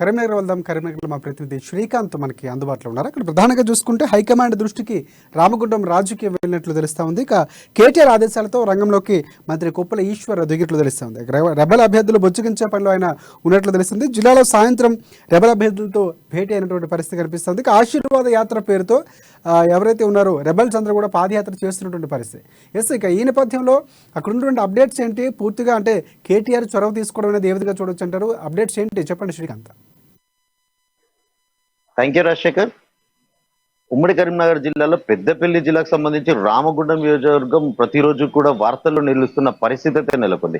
కరీంనగర్ వెళ్దాం. కరీంనగర్లో మా ప్రతినిధి శ్రీకాంత్ మనకి అందుబాటులో ఉన్నారు. అక్కడ ప్రధానంగా చూసుకుంటే హైకమాండ్ దృష్టికి రామగుండం రాజుకి వెళ్ళినట్లు తెలుస్తా ఉంది. ఇక కేటీఆర్ ఆదేశాలతో రంగంలోకి మంత్రి కొప్పుల ఈశ్వర్ దిగిట్లు తెలుస్తా ఉంది. రెబల్ అభ్యర్థులు బొచ్చుగించే పనిలో ఆయన ఉన్నట్లు తెలుస్తుంది. జిల్లాలో సాయంత్రం రెబల్ అభ్యర్థులతో భేటీ అయినటువంటి పరిస్థితి కనిపిస్తుంది. ఇక ఆశీర్వాద యాత్ర పేరుతో ఎవరైతే ఉన్నారో రెబల్స్ అందరూ కూడా పాదయాత్ర చేస్తున్నటువంటి పరిస్థితి. ఇక ఈ నేపథ్యంలో అక్కడ ఉన్నటువంటి అప్డేట్స్ ఏంటి? పూర్తిగా అంటే కేటీఆర్ చొరవ తీసుకోవడం అనేది ఏ విధంగా చూడొచ్చు అంటారు? అప్డేట్స్ ఏంటి చెప్పండి శ్రీకాంత్. Thank you Rajasekhar. ఉమ్మడి కరీంనగర్ జిల్లాలో పెద్దపల్లి జిల్లాకు సంబంధించి రామగుండం నియోజకవర్గం ప్రతిరోజు కూడా వార్తల్లో నిలుస్తున్న పరిస్థితి అయితే నెలకొంది.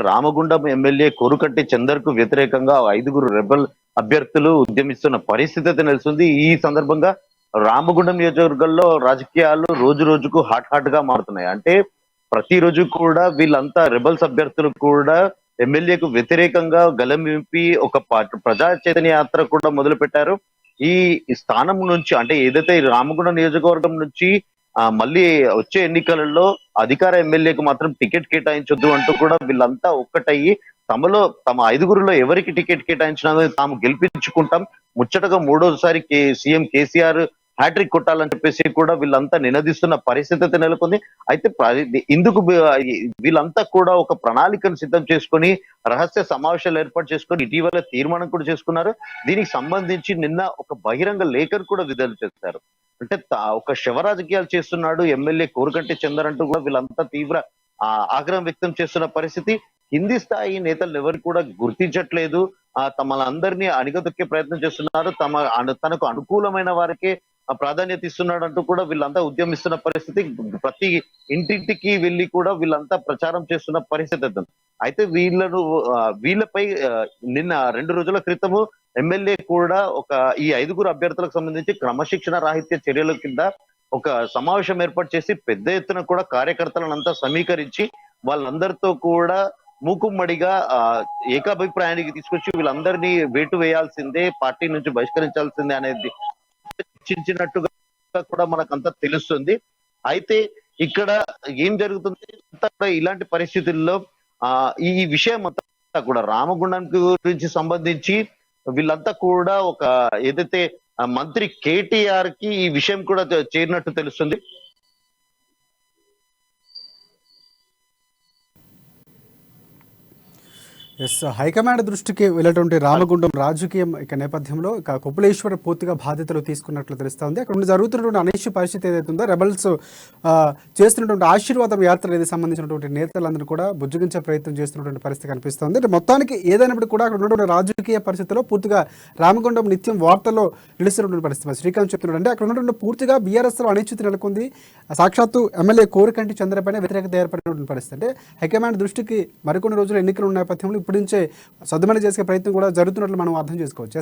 రామగుండం ఎమ్మెల్యే కోరుకంటి చందర్ కు వ్యతిరేకంగా 5 రెబల్ అభ్యర్థులు ఉద్యమిస్తున్న పరిస్థితి అయితే నెలకొంది. ఈ సందర్భంగా రామగుండం నియోజకవర్గంలో రాజకీయాలు రోజు రోజుకు హాట్ గా మారుతున్నాయి. అంటే ప్రతిరోజు కూడా వీళ్ళంతా రెబల్స్ అభ్యర్థులు కూడా ఎమ్మెల్యేకు వ్యతిరేకంగా గలం వింపి ఒక ప్రజా చైతన్య యాత్ర కూడా మొదలు పెట్టారు. ఈ స్థానం నుంచి అంటే ఏదైతే రామగుండం నియోజకవర్గం నుంచి మళ్ళీ వచ్చే ఎన్నికలలో అధికార ఎమ్మెల్యేకు మాత్రం టికెట్ కేటాయించొద్దు అంటూ కూడా వీళ్ళంతా ఒక్కటయ్యి తమ 5గురిలో ఎవరికి టికెట్ కేటాయించినా తాము గెలిపించుకుంటాం, ముచ్చటగా 3వసారి సీఎం కేసీఆర్ హ్యాట్రిక్ కొట్టాలని చెప్పేసి కూడా వీళ్ళంతా నినదిస్తున్న పరిస్థితి నెలకొంది. అయితే ఇందుకు వీళ్ళంతా కూడా ఒక ప్రణాళికను సిద్ధం చేసుకొని రహస్య సమావేశాలు ఏర్పాటు చేసుకొని ఇటీవల తీర్మానం కూడా చేసుకున్నారు. దీనికి సంబంధించి నిన్న ఒక బహిరంగ లేఖను కూడా విడుదల చేశారు. అంటే ఒక శవ రాజకీయాలు చేస్తున్నాడు ఎమ్మెల్యే కోరుకంటి చందర్ అంటూ కూడా వీళ్ళంతా తీవ్ర ఆగ్రహం వ్యక్తం చేస్తున్న పరిస్థితి. కింది స్థాయి నేతలు ఎవరు కూడా గుర్తించట్లేదు, తమలందరినీ అణిగదొక్కే ప్రయత్నం చేస్తున్నారు, తనకు అనుకూలమైన వారికే ప్రాధాన్యత ఇస్తున్నాడు అంటూ కూడా వీళ్ళంతా ఉద్యమిస్తున్న పరిస్థితి. ప్రతి ఇంటింటికి వెళ్ళి కూడా వీళ్ళంతా ప్రచారం చేస్తున్న పరిస్థితి. అయితే వీళ్ళపై నిన్న 2 రోజుల క్రితము ఎమ్మెల్యే కూడా ఈ 5 అభ్యర్థులకు సంబంధించి క్రమశిక్షణ రాహిత్య చర్యల కింద ఒక సమావేశం ఏర్పాటు చేసి పెద్ద ఎత్తున కూడా కార్యకర్తలంతా సమీకరించి వాళ్ళందరితో కూడా మూకుమ్మడిగా ఏకాభిప్రాయానికి తీసుకొచ్చి వీళ్ళందరినీ వేటు వేయాల్సిందే, పార్టీ నుంచి బహిష్కరించాల్సిందే అనేది చర్చించినట్టుగా కూడా మనకంతా తెలుస్తుంది. అయితే ఇక్కడ ఏం జరుగుతుంది, ఇలాంటి పరిస్థితుల్లో ఈ విషయం అంతా కూడా రామగుండం గురించి సంబంధించి వీళ్ళంతా కూడా ఏదైతే మంత్రి కేటీఆర్ కి ఈ విషయం కూడా చేరినట్టు తెలుస్తుంది. హైకమాండ్ దృష్టికి వెళ్ళేటువంటి రామగుండం రాజకీయం నేపథ్యంలో కొప్పులేశ్వర్ పూర్తిగా బాధ్యతలు తీసుకున్నట్లు తెలుస్తుంది. అక్కడ నుండి జరుగుతున్నటువంటి అనిశ్చిత పరిస్థితి ఏదైతే ఉందో రెబల్స్ చేస్తున్నటువంటి ఆశీర్వాదం యాత్ర ఏది సంబంధించినటువంటి నేతలందరూ కూడా బుజ్జగించే ప్రయత్నం చేస్తున్నటువంటి పరిస్థితి కనిపిస్తుంది. అంటే మొత్తానికి ఏదైనప్పుడు కూడా అక్కడ ఉన్నటువంటి రాజకీయ పరిస్థితిలో పూర్తిగా రామగుండం నిత్యం వార్తల్లో నిలుస్తున్నటువంటి పరిస్థితి. శ్రీకాంత్ చెప్తున్నాడు అంటే అక్కడ ఉన్నటువంటి పూర్తిగా బీఆర్ఎస్ లో అనిశ్చితి నెలకొంది. సాక్షాత్తు ఎమ్మెల్యే కోరుకంటి చంద్ర పైన వ్యతిరేకత ఏర్పడినటువంటి పరిస్థితి. అంటే హైకమాండ్ దృష్టికి మరికొన్ని రోజులు ఎన్నికలు ఉన్న నేపథ్యంలో ఇప్పటి నుంచే సద్దుమణి చేసే ప్రయత్నం కూడా జరుగుతున్నట్లు మనం అర్థం చేసుకోవచ్చు.